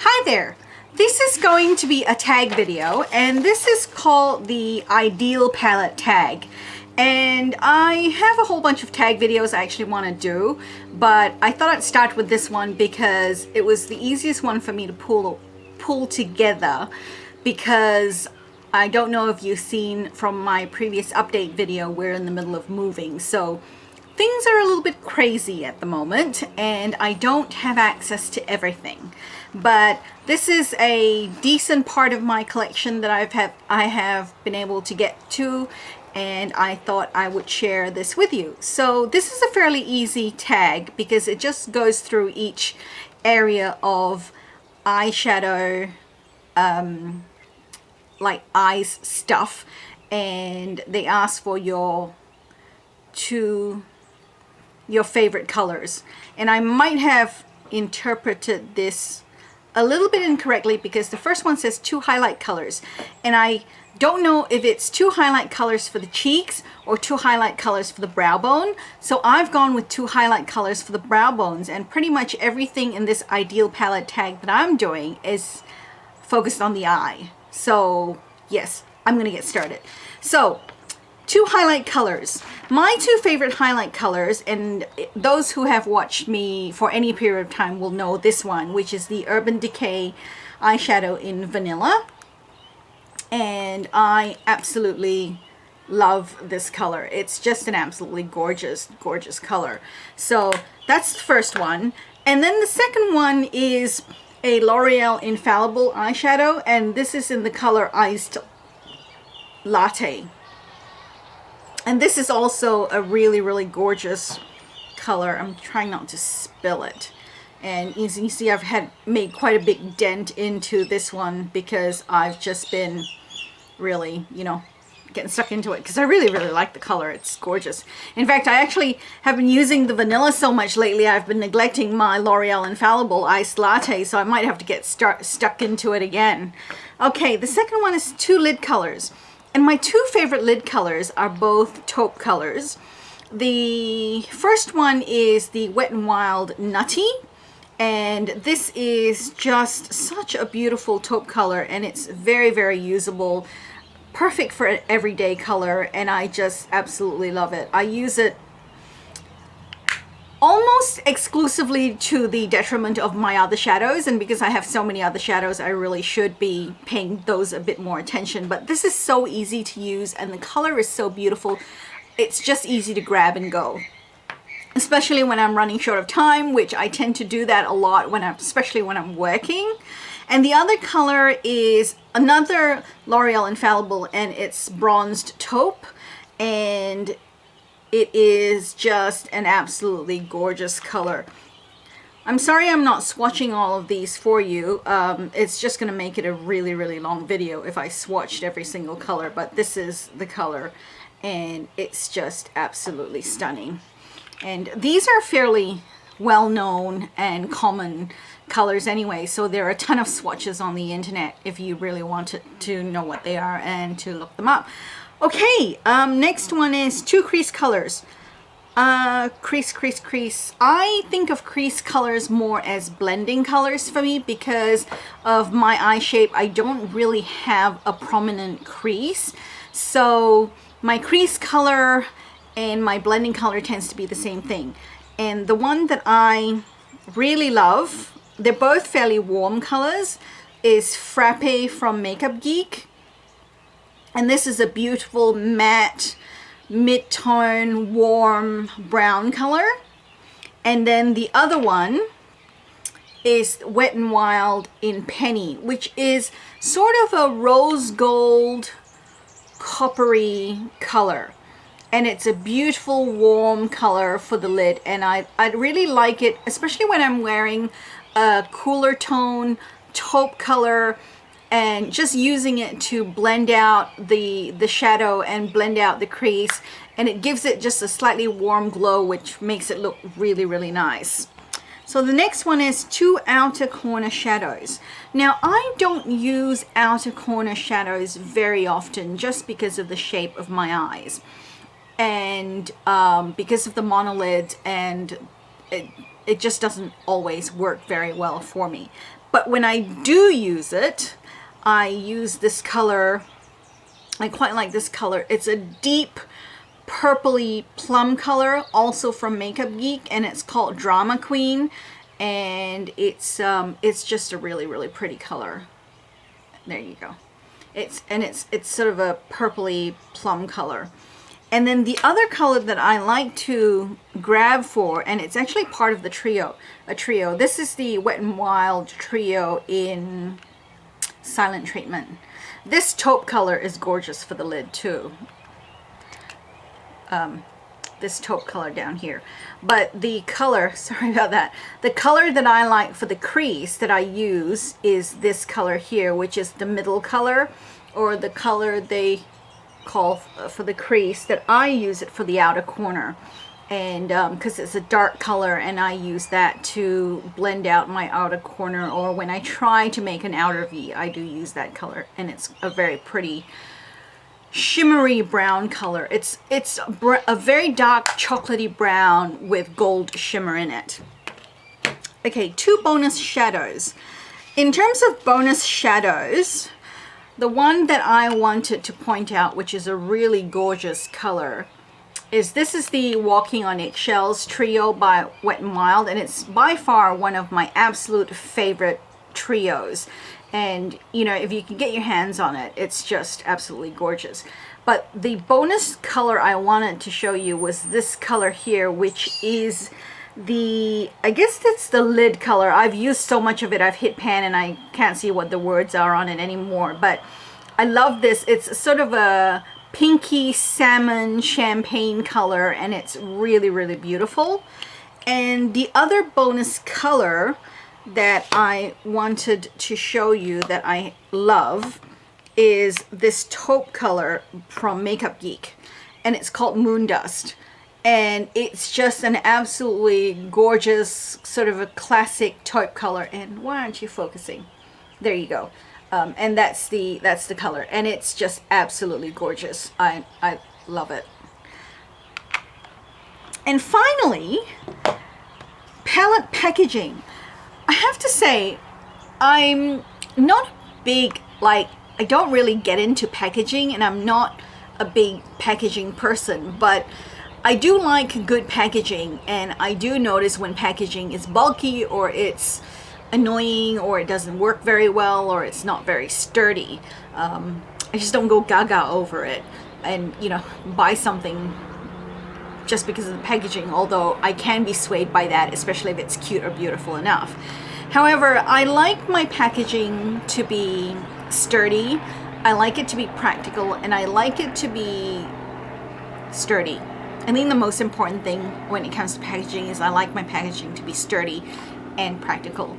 Hi there! This is going to be a tag video, and this is called the Ideal Palette Tag. And I have a whole bunch of tag videos I actually want to do, but I thought I'd start with this one because it was the easiest one for me to pull together, because I don't know if you've seen from my previous update video, we're in the middle of moving, so things are a little bit crazy at the moment and I don't have access to everything. But this is a decent part of my collection that I have been able to get to, and I thought I would share this with you. So this is a fairly easy tag because it just goes through each area of eyeshadow, like eyes stuff, and they ask for your favorite colors. And I might have interpreted this a little bit incorrectly because the first one says 2 highlight colors, and I don't know if it's 2 highlight colors for the cheeks or 2 highlight colors for the brow bone. So I've gone with 2 highlight colors for the brow bones, and pretty much everything in this Ideal Palette tag that I'm doing is focused on the eye. So yes, I'm gonna get started. So 2 highlight colors. My 2 favorite highlight colors, and those who have watched me for any period of time will know this one, which is the Urban Decay eyeshadow in Vanilla. And I absolutely love this color. It's just an absolutely gorgeous, gorgeous color. So that's the first one. And then the second one is a L'Oreal Infallible eyeshadow, and this is in the color Iced Latte. And this is also a really, really gorgeous color. I'm trying not to spill it. And as you see, I've made quite a big dent into this one because I've just been really, getting stuck into it because I really, really like the color. It's gorgeous. In fact, I actually have been using the vanilla so much lately, I've been neglecting my L'Oreal Infallible Iced Latte, so I might have to get stuck into it again. Okay, the second one is 2 lid colors. And my 2 favorite lid colors are both taupe colors. The first one is the Wet n Wild Nutty, and this is just such a beautiful taupe color, and it's very, very usable, perfect for an everyday color, and I just absolutely love it. I use it almost exclusively to the detriment of my other shadows, and because I have so many other shadows, I really should be paying those a bit more attention. But this is so easy to use, and the color is so beautiful. It's just easy to grab and go, especially when I'm running short of time, which I tend to do that a lot especially when I'm working. And the other color is another L'Oreal Infallible, and it's Bronzed Taupe, and it is just an absolutely gorgeous color. I'm sorry I'm not swatching all of these for you. It's just going to make it a really, really long video if I swatched every single color, but this is the color, and it's just absolutely stunning. And these are fairly well-known and common colors anyway, so there are a ton of swatches on the internet if you really want to know what they are and to look them up. Okay, next one is 2 crease colors. Crease, crease, crease. I think of crease colors more as blending colors for me because of my eye shape. I don't really have a prominent crease, so my crease color and my blending color tends to be the same thing. And the one that I really love, they're both fairly warm colors, is Frappe from Makeup Geek. And this is a beautiful matte mid-tone warm brown color. And then the other one is Wet n Wild in Penny, which is sort of a rose gold coppery color. And it's a beautiful warm color for the lid, and I really like it, especially when I'm wearing a cooler tone taupe color and just using it to blend out the shadow and blend out the crease, and it gives it just a slightly warm glow, which makes it look really, really nice. So the next one is 2 outer corner shadows. Now I don't use outer corner shadows very often just because of the shape of my eyes, and because of the monolid, and it just doesn't always work very well for me. But when I do use it, I use this color. I quite like this color. It's a deep purpley plum color, also from Makeup Geek, and it's called Drama Queen, and it's just a really, really pretty color. There you go. It's sort of a purpley plum color. And then the other color that I like to grab for, and it's actually part of the trio, this is the Wet n Wild trio in Silent Treatment. This taupe color is gorgeous for the lid too. This taupe color down here. But the color, sorry about that, the color that I like for the crease that I use is this color here, which is the middle color, or the color they call for the crease, that I use it for the outer corner. And because it's a dark color, and I use that to blend out my outer corner, or when I try to make an outer V, I do use that color, and it's a very pretty shimmery brown color. It's a very dark chocolatey brown with gold shimmer in it. Okay, 2 bonus shadows. In terms of bonus shadows, the one that I wanted to point out, which is a really gorgeous color, is this is the Walking on Eggshells trio by Wet n Wild, and it's by far one of my absolute favorite trios. And you know, if you can get your hands on it, it's just absolutely gorgeous. But the bonus color I wanted to show you was this color here, which is the, I guess that's the lid color. I've used so much of it, I've hit pan and I can't see what the words are on it anymore, but I love this. It's sort of a pinky salmon champagne color, and it's really, really beautiful. And the other bonus color that I wanted to show you that I love is this taupe color from Makeup Geek, and it's called Moon Dust, and it's just an absolutely gorgeous sort of a classic taupe color. And why aren't you focusing? There you go. And that's the color, and it's just absolutely gorgeous. I love it. And finally, palette packaging. I have to say, I'm not big, like, I don't really get into packaging, and I'm not a big packaging person, but I do like good packaging, and I do notice when packaging is bulky, or it's annoying, or it doesn't work very well, or it's not very sturdy. I just don't go gaga over it and, you know, buy something just because of the packaging, although I can be swayed by that, especially if it's cute or beautiful enough. However, I like my packaging to be sturdy, I like it to be practical, and I like it to be sturdy. I think the most important thing when it comes to packaging is I like my packaging to be sturdy and practical,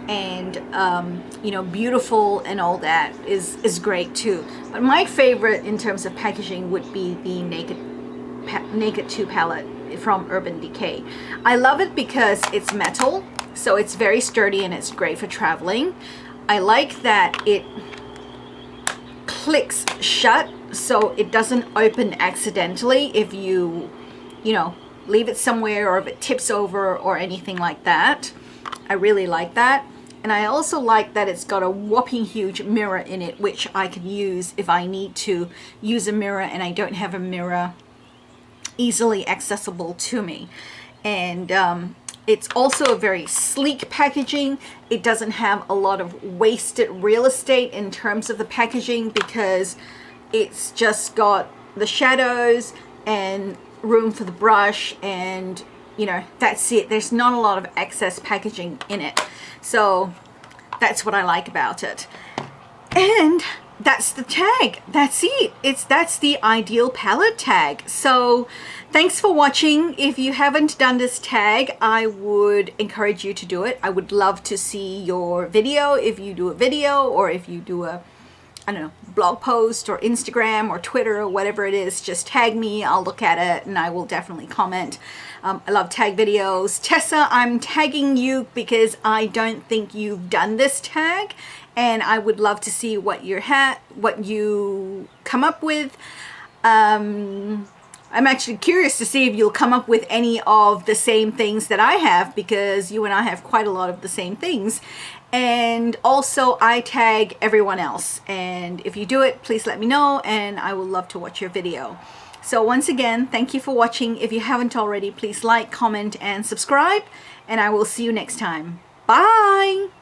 and you know, beautiful and all that is great too. But my favorite in terms of packaging would be the Naked 2 palette from Urban Decay. I love it because it's metal, so it's very sturdy and it's great for traveling. I like that it clicks shut, so it doesn't open accidentally if you know, leave it somewhere, or if it tips over or anything like that. I really like that. And I also like that it's got a whopping huge mirror in it, which I can use if I need to use a mirror and I don't have a mirror easily accessible to me. And it's also a very sleek packaging. It doesn't have a lot of wasted real estate in terms of the packaging, because it's just got the shadows and room for the brush, and you know, that's it. There's not a lot of excess packaging in it, so that's what I like about it. And that's the tag. That's it. That's the Ideal Palette tag. So thanks for watching. If you haven't done this tag, I would encourage you to do it. I would love to see your video. If you do a video, or if you do a, I don't know, blog post or Instagram or Twitter or whatever it is, just tag me. I'll look at it and I will definitely comment. I love tag videos. Tessa, I'm tagging you because I don't think you've done this tag, and I would love to see what you come up with. I'm actually curious to see if you'll come up with any of the same things that I have, because you and I have quite a lot of the same things. and also I tag everyone else. And if you do it, please let me know, and I would love to watch your video. So once again, thank you for watching. If you haven't already, please like, comment, and subscribe, and I will see you next time. Bye!